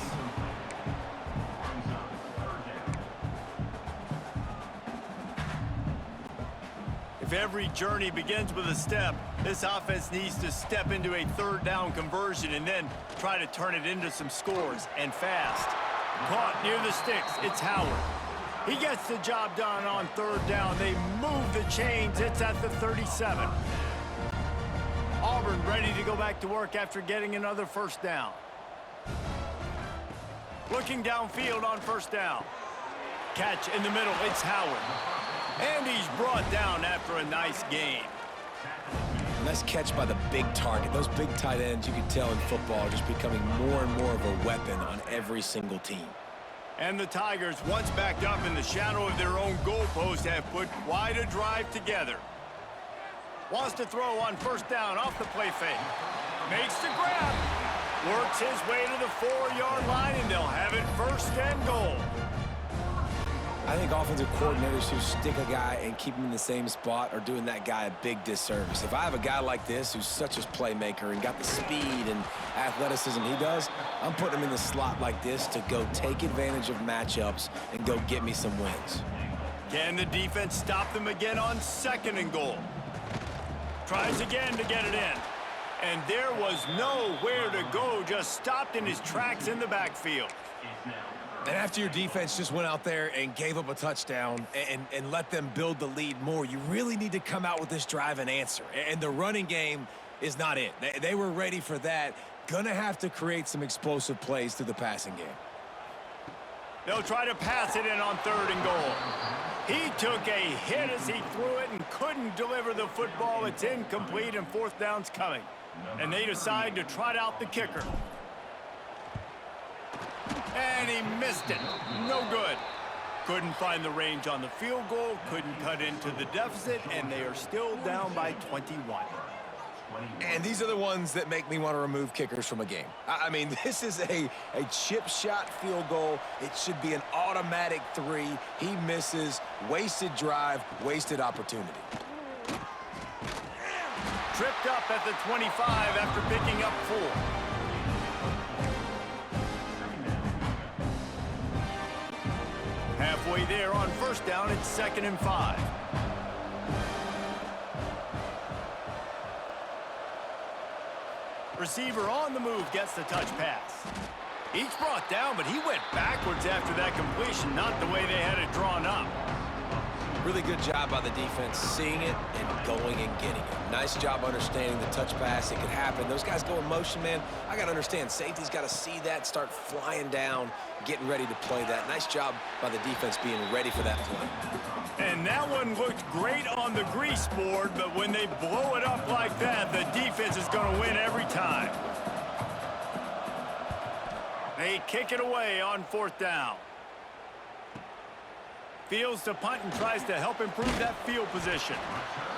If every journey begins with a step, this offense needs to step into a third down conversion and then try to turn it into some scores, and fast. Caught near the sticks. It's Howard. He gets the job done on third down. They move the chains. It's at the 37. Auburn ready to go back to work after getting another first down. Looking downfield on first down. Catch in the middle. It's Howard. And he's brought down after a nice gain. Nice catch by the big target. Those big tight ends, you can tell in football, are just becoming more and more of a weapon on every single team. And the Tigers, once backed up in the shadow of their own goalpost, have put quite a drive together. Wants to throw on first down off the play fake. Makes the grab. Works his way to the 4-yard line, and they'll have it first and goal. I think offensive coordinators who stick a guy and keep him in the same spot are doing that guy a big disservice. If I have a guy like this who's such a playmaker and got the speed and athleticism he does, I'm putting him in the slot like this to go take advantage of matchups and go get me some wins. Can the defense stop them again on second and goal? Tries again to get it in. And there was nowhere to go, just stopped in his tracks in the backfield. And after your defense just went out there and gave up a touchdown and let them build the lead more, you really need to come out with this drive and answer. And the running game is not it. They were ready for that. Gonna have to create some explosive plays through the passing game. They'll try to pass it in on third and goal. He took a hit as he threw it and couldn't deliver the football. It's incomplete, and fourth down's coming. And they decide to trot out the kicker. And he missed it. No good. Couldn't find the range on the field goal, couldn't cut into the deficit, and they are still down by 21. And these are the ones that make me want to remove kickers from a game. I mean, this is a chip shot field goal. It should be an automatic 3. He misses. Wasted drive, wasted opportunity. Tripped up at the 25 after picking up 4. Halfway there on first down, it's second and 5. Receiver on the move gets the touch pass. Each brought down, but he went backwards after that completion, not the way they had it drawn up. Really good job by the defense seeing it and going and getting it. Nice job understanding the touch pass. It could happen. Those guys go in motion, man. I got to understand. Safety's got to see that, start flying down, getting ready to play that. Nice job by the defense being ready for that play. And that one looked great on the grease board, but when they blow it up like that, the defense is going to win every time. They kick it away on fourth down. Fields to punt and tries to help improve that field position.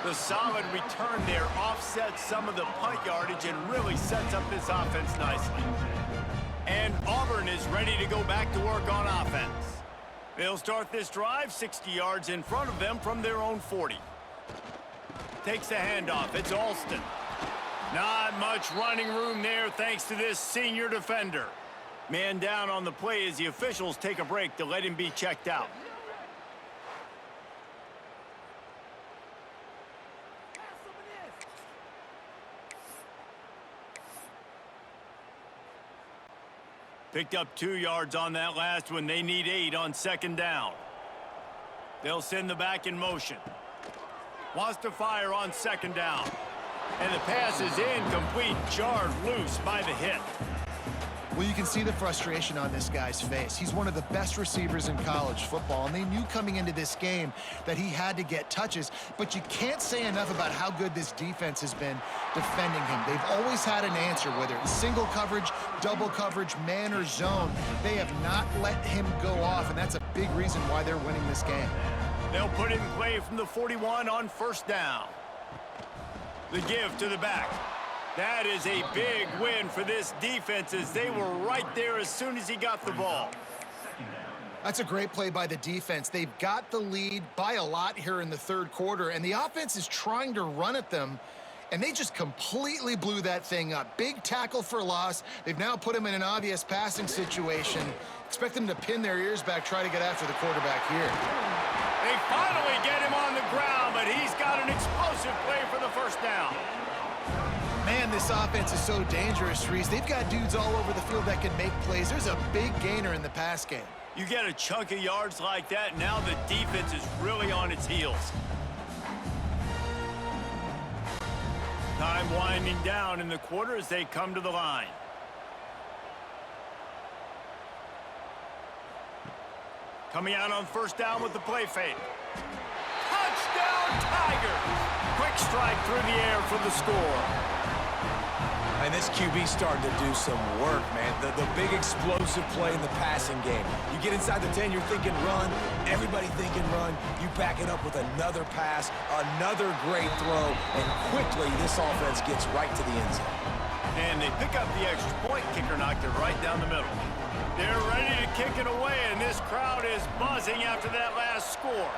The solid return there offsets some of the punt yardage and really sets up this offense nicely. And Auburn is ready to go back to work on offense. They'll start this drive 60 yards in front of them from their own 40. Takes the handoff. It's Alston. Not much running room there thanks to this senior defender. Man down on the play as the officials take a break to let him be checked out. Picked up 2 yards on that last one. They need 8 on second down. They'll send the back in motion. Wants to fire on second down. And the pass is incomplete, jarred loose by the hit. Well, you can see the frustration on this guy's face. He's one of the best receivers in college football, and they knew coming into this game that he had to get touches, but you can't say enough about how good this defense has been defending him. They've always had an answer, whether it's single coverage, double coverage, man or zone. They have not let him go off, and that's a big reason why they're winning this game. They'll put it in play from the 41 on first down. The give to the back. That is a big win for this defense as they were right there as soon as he got the ball. That's a great play by the defense. They've got the lead by a lot here in the third quarter, and the offense is trying to run at them, and they just completely blew that thing up. Big tackle for loss. They've now put him in an obvious passing situation. Expect them to pin their ears back, try to get after the quarterback here. They finally get him on the ground, but he's got an explosive play for the first down. Man, this offense is so dangerous, Reese. They've got dudes all over the field that can make plays. There's a big gainer in the pass game. You get a chunk of yards like that, now the defense is really on its heels. Time winding down in the quarter as they come to the line. Coming out on first down with the play fake. Touchdown, Tigers! Quick strike through the air for the score. And this QB starting to do some work, man. The big explosive play in the passing game. You get inside the 10, you're thinking run. Everybody thinking run. You back it up with another pass, another great throw, and quickly this offense gets right to the end zone. And they pick up the extra point. Kicker knocked it right down the middle. They're ready to kick it away, and this crowd is buzzing after that last score.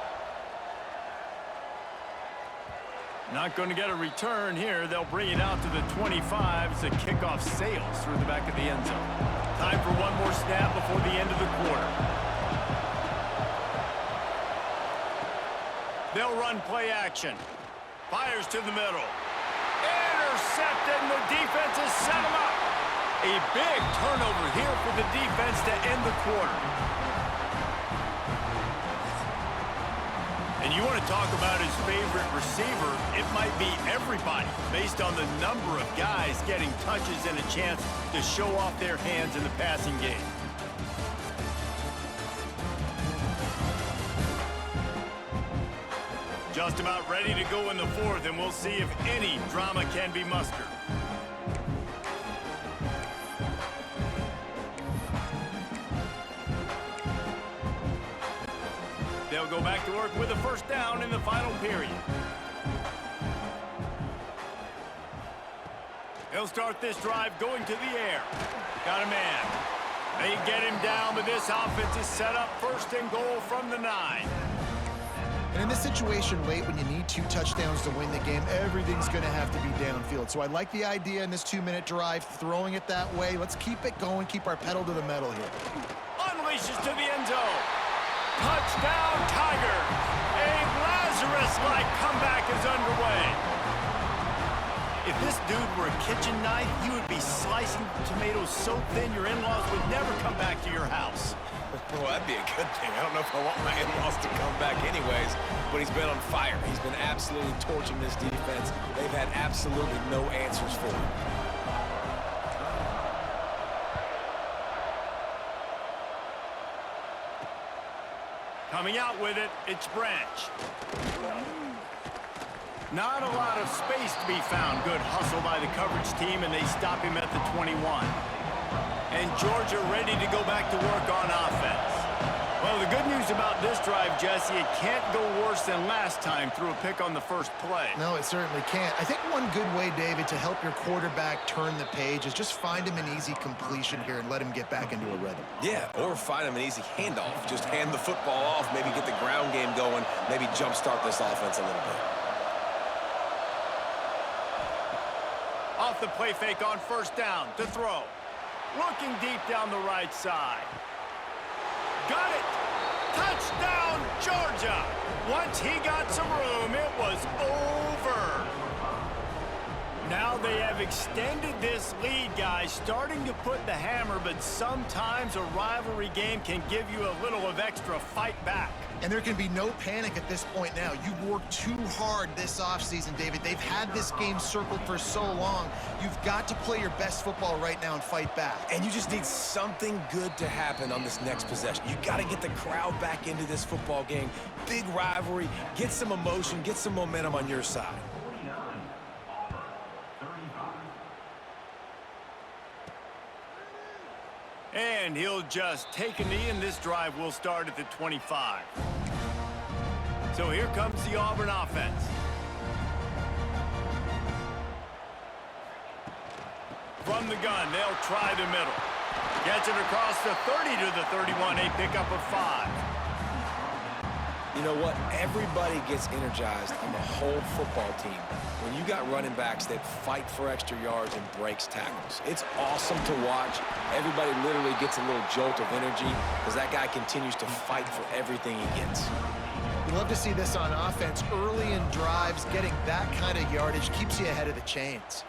Not going to get a return here. They'll bring it out to the 25 as the kickoff sails through the back of the end zone. Time for one more snap before the end of the quarter. They'll run play action. Fires to the middle. Intercepted, and the defense has set him up. A big turnover here for the defense to end the quarter. And you want to talk about his favorite receiver, it might be everybody based on the number of guys getting touches and a chance to show off their hands in the passing game. Just about ready to go in the fourth, and we'll see if any drama can be mustered. They'll go back to work with a first down in the final period. They'll start this drive going to the air. Got a man. They get him down, but this offense is set up first and goal from the 9. And in this situation late when you need 2 touchdowns to win the game, everything's going to have to be downfield. So I like the idea in this 2-minute drive, throwing it that way. Let's keep it going, keep our pedal to the metal here. Unleashes to the end zone. Touchdown, Tigers! A Lazarus-like comeback is underway. If this dude were a kitchen knife, you would be slicing tomatoes so thin your in-laws would never come back to your house. Well, that'd be a good thing. I don't know if I want my in-laws to come back anyways, but he's been on fire. He's been absolutely torching this defense. They've had absolutely no answers for him. Coming out with it, it's Branch. Not a lot of space to be found. Good hustle by the coverage team, and they stop him at the 21. And Georgia ready to go back to work on offense. Well, the good news about this drive, Jesse, it can't go worse than last time through a pick on the first play. No, it certainly can't. I think one good way, David, to help your quarterback turn the page is just find him an easy completion here and let him get back into a rhythm. Yeah, or find him an easy handoff. Just hand the football off, maybe get the ground game going, maybe jumpstart this offense a little bit. Off the play fake on first down to throw. Looking deep down the right side. Got it! Touchdown, Georgia! Once he got some room, it was over. Now they have extended this lead, guys, starting to put the hammer, but sometimes a rivalry game can give you a little of extra fight back. And there can be no panic at this point now. You've worked too hard this offseason, David. They've had this game circled for so long. You've got to play your best football right now and fight back. And you just need something good to happen on this next possession. You got to get the crowd back into this football game. Big rivalry. Get some emotion. Get some momentum on your side. And he'll just take a knee, and this drive will start at the 25. So here comes the Auburn offense. From the gun, they'll try the middle. Gets it across the 30 to the 31, a pickup of 5. You know what? Everybody gets energized on the whole football team when you got running backs that fight for extra yards and breaks tackles. It's awesome to watch. Everybody literally gets a little jolt of energy because that guy continues to fight for everything he gets. We love to see this on offense. Early in drives, getting that kind of yardage keeps you ahead of the chains.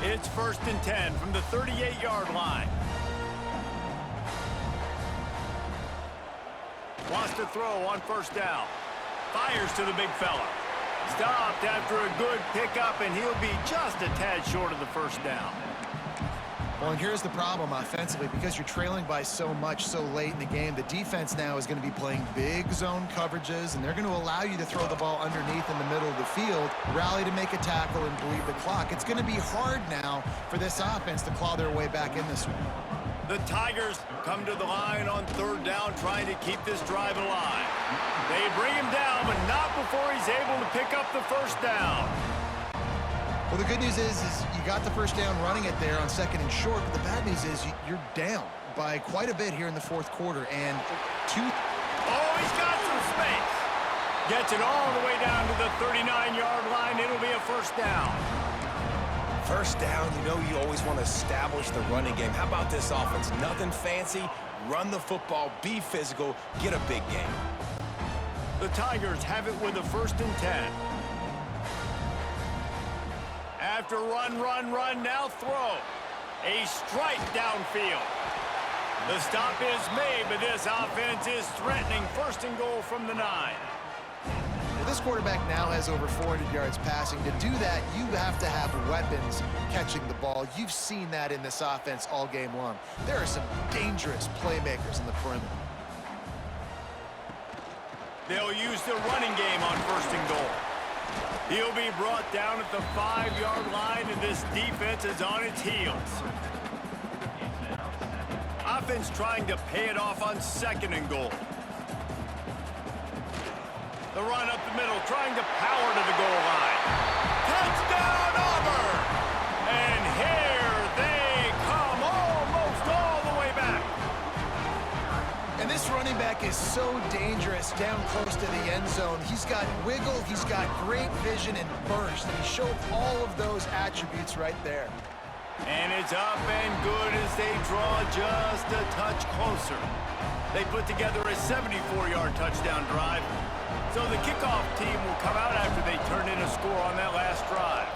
It's 1st and 10 from the 38-yard line. Wants to throw on 1st down. Fires to the big fella. Stopped after a good pickup, and he'll be just a tad short of the 1st down. Well, and here's the problem offensively. Because you're trailing by so much so late in the game, the defense now is going to be playing big zone coverages, and they're going to allow you to throw the ball underneath in the middle of the field, rally to make a tackle, and bleed the clock. It's going to be hard now for this offense to claw their way back in this one. The Tigers come to the line on 3rd down, trying to keep this drive alive. They bring him down, but not before he's able to pick up the 1st down. Well, the good news is you got the 1st down running it there on 2nd and short, but the bad news is you're down by quite a bit here in the 4th quarter. And Oh, he's got some space. Gets it all the way down to the 39-yard line. It'll be a 1st down. 1st down, you know you always want to establish the running game. How about this offense? Nothing fancy. Run the football, be physical, get a big game. The Tigers have it with a 1st and 10. After run, now throw. A strike downfield. The stop is made, but this offense is threatening 1st and goal from the 9. Well, this quarterback now has over 400 yards passing. To do that, you have to have weapons catching the ball. You've seen that in this offense all game long. There are some dangerous playmakers in the perimeter. They'll use the running game on 1st and goal. He'll be brought down at the 5-yard line, and this defense is on its heels. Offense trying to pay it off on 2nd and goal. The run up the middle, trying to power to the goal line. Touchdown, Auburn! And here they come, almost all the way back. And this running back is so dangerous down close to the end zone. He's got wiggle, he's got great vision and burst, and he showed all of those attributes right there. And it's up and good as they draw just a touch closer. They put together a 74-yard touchdown drive. So the kickoff team will come out after they turn in a score on that last drive.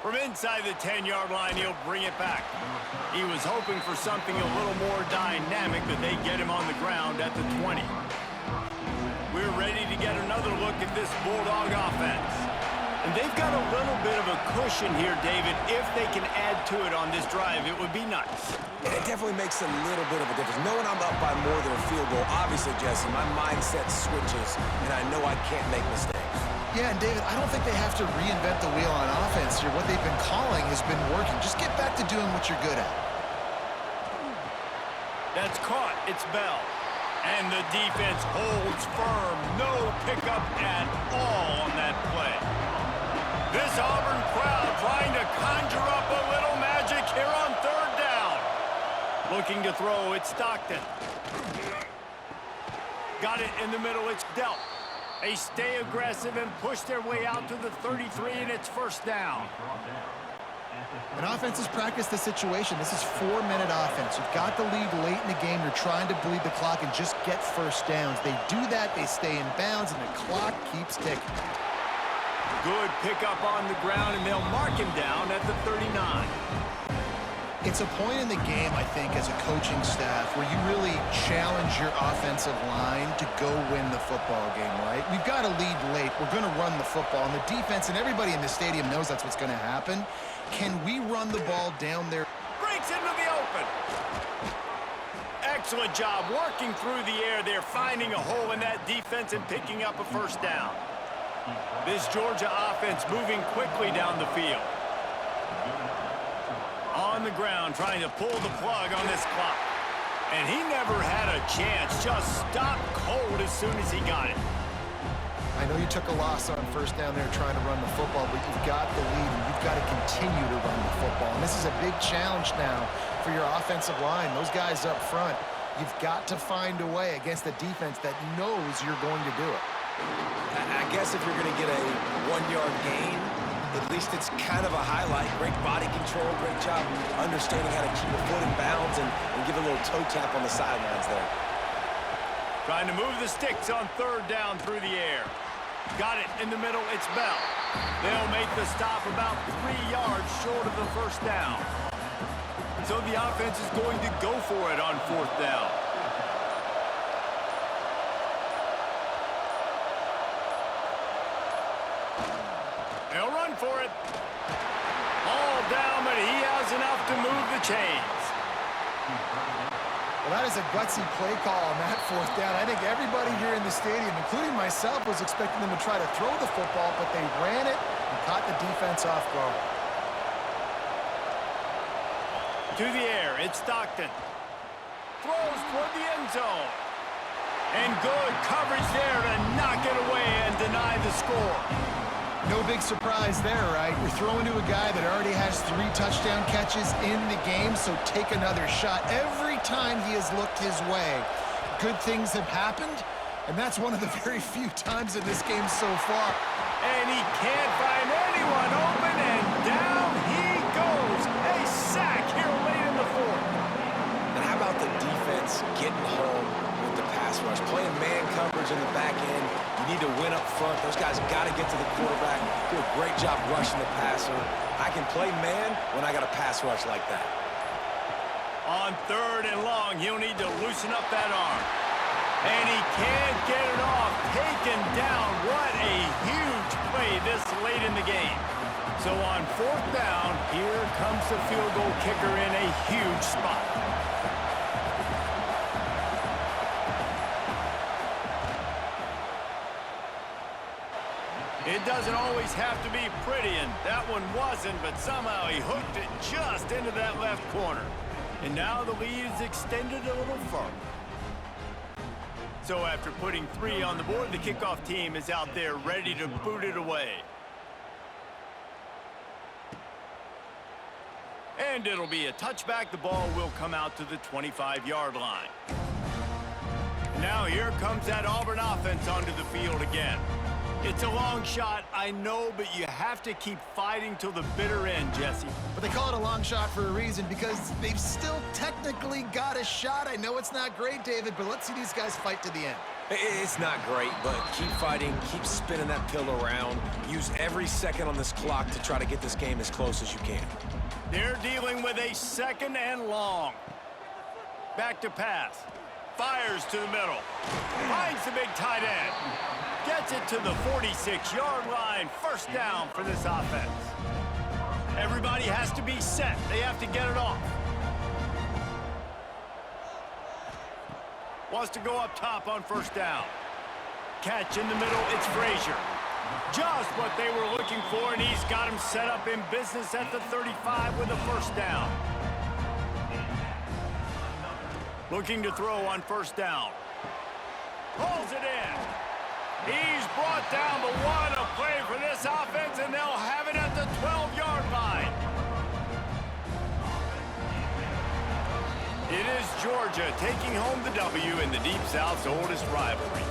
From inside the 10-yard line, he'll bring it back. He was hoping for something a little more dynamic, but they get him on the ground at the 20. We're ready to get another look at this Bulldog offense. And they've got a little bit of a cushion here, David. If they can add to it on this drive, it would be nice. It definitely makes a little bit of a difference. Knowing I'm up by more than a field goal, obviously, Jesse, my mindset switches, and I know I can't make mistakes. Yeah, and David, I don't think they have to reinvent the wheel on offense here. What they've been calling has been working. Just get back to doing what you're good at. That's caught. It's Bell. And the defense holds firm. No pickup at all on that play. This Auburn crowd trying to conjure up a little magic here on 3rd down. Looking to throw, it's Stockton. Got it in the middle, it's Delp. They stay aggressive and push their way out to the 33, and it's 1st down. And offenses practice the situation. This is 4-minute offense. You've got the lead late in the game. You're trying to bleed the clock and just get first downs. They do that, they stay in bounds, and the clock keeps ticking. Good pickup on the ground, and they'll mark him down at the 39. It's a point in the game, I think, as a coaching staff where you really challenge your offensive line to go win the football game, right? We've got to lead late. We're going to run the football. And the defense and everybody in the stadium knows that's what's going to happen. Can we run the ball down there? Breaks into the open. Excellent job working through the air there, finding a hole in that defense and picking up a first down. This Georgia offense moving quickly down the field. On the ground, trying to pull the plug on this clock. And he never had a chance. Just stopped cold as soon as he got it. I know you took a loss on first down there trying to run the football, but you've got the lead, and you've got to continue to run the football. And this is a big challenge now for your offensive line. Those guys up front, you've got to find a way against a defense that knows you're going to do it. I guess if you're going to get a 1-yard gain, at least it's kind of a highlight. Great body control, great job understanding how to keep a foot in bounds and give a little toe tap on the sidelines there. Trying to move the sticks on third down through the air. Got it in the middle, it's Bell. They'll make the stop about 3 yards short of the first down. So the offense is going to go for it on fourth down. They'll run for it. All down, but he has enough to move the chains. Well, that is a gutsy play call on that fourth down. I think everybody here in the stadium, including myself, was expecting them to try to throw the football, but they ran it and caught the defense off guard. To the air, it's Stockton. Throws toward the end zone. And good coverage there to knock it away and deny the score. No big surprise there, right? You're throwing to a guy that already has 3 touchdown catches in the game, so take another shot. Every time he has looked his way, good things have happened, and that's one of the very few times in this game so far. And he can't find anyone open, and down he goes. A sack here late in the fourth. And how about the defense getting home with the pass rush? Playing man coverage in the back end. You need to win up front. Those guys got to get to the quarterback. Do a great job rushing the passer. I can play man when I got a pass rush like that. On third and long, he'll need to loosen up that arm. And he can't get it off. Taken down. What a huge play this late in the game. So on fourth down, here comes the field goal kicker in a huge spot. It doesn't always have to be pretty, and that one wasn't, but somehow he hooked it just into that left corner. And now the lead is extended a little further. So after putting 3 on the board, the kickoff team is out there ready to boot it away. And it'll be a touchback. The ball will come out to the 25-yard line. Now here comes that Auburn offense onto the field again. It's a long shot, I know, but you have to keep fighting till the bitter end, Jesse. But they call it a long shot for a reason, because they've still technically got a shot. I know it's not great, David, but let's see these guys fight to the end. It's not great, but keep fighting, keep spinning that pill around. Use every second on this clock to try to get this game as close as you can. They're dealing with a second and long. Back to pass. Fires to the middle. Finds the big tight end. Gets it to the 46-yard line. First down for this offense. Everybody has to be set. They have to get it off. Wants to go up top on first down. Catch in the middle. It's Frazier. Just what they were looking for, and he's got him set up in business at the 35 with a first down. Looking to throw on first down. Pulls it in. He's brought down, but what a play for this offense, and they'll have it at the 12-yard line. It is Georgia taking home the W in the Deep South's oldest rivalry.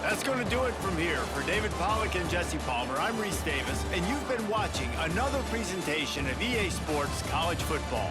That's going to do it from here. For David Pollack and Jesse Palmer, I'm Reese Davis, and you've been watching another presentation of EA Sports College Football.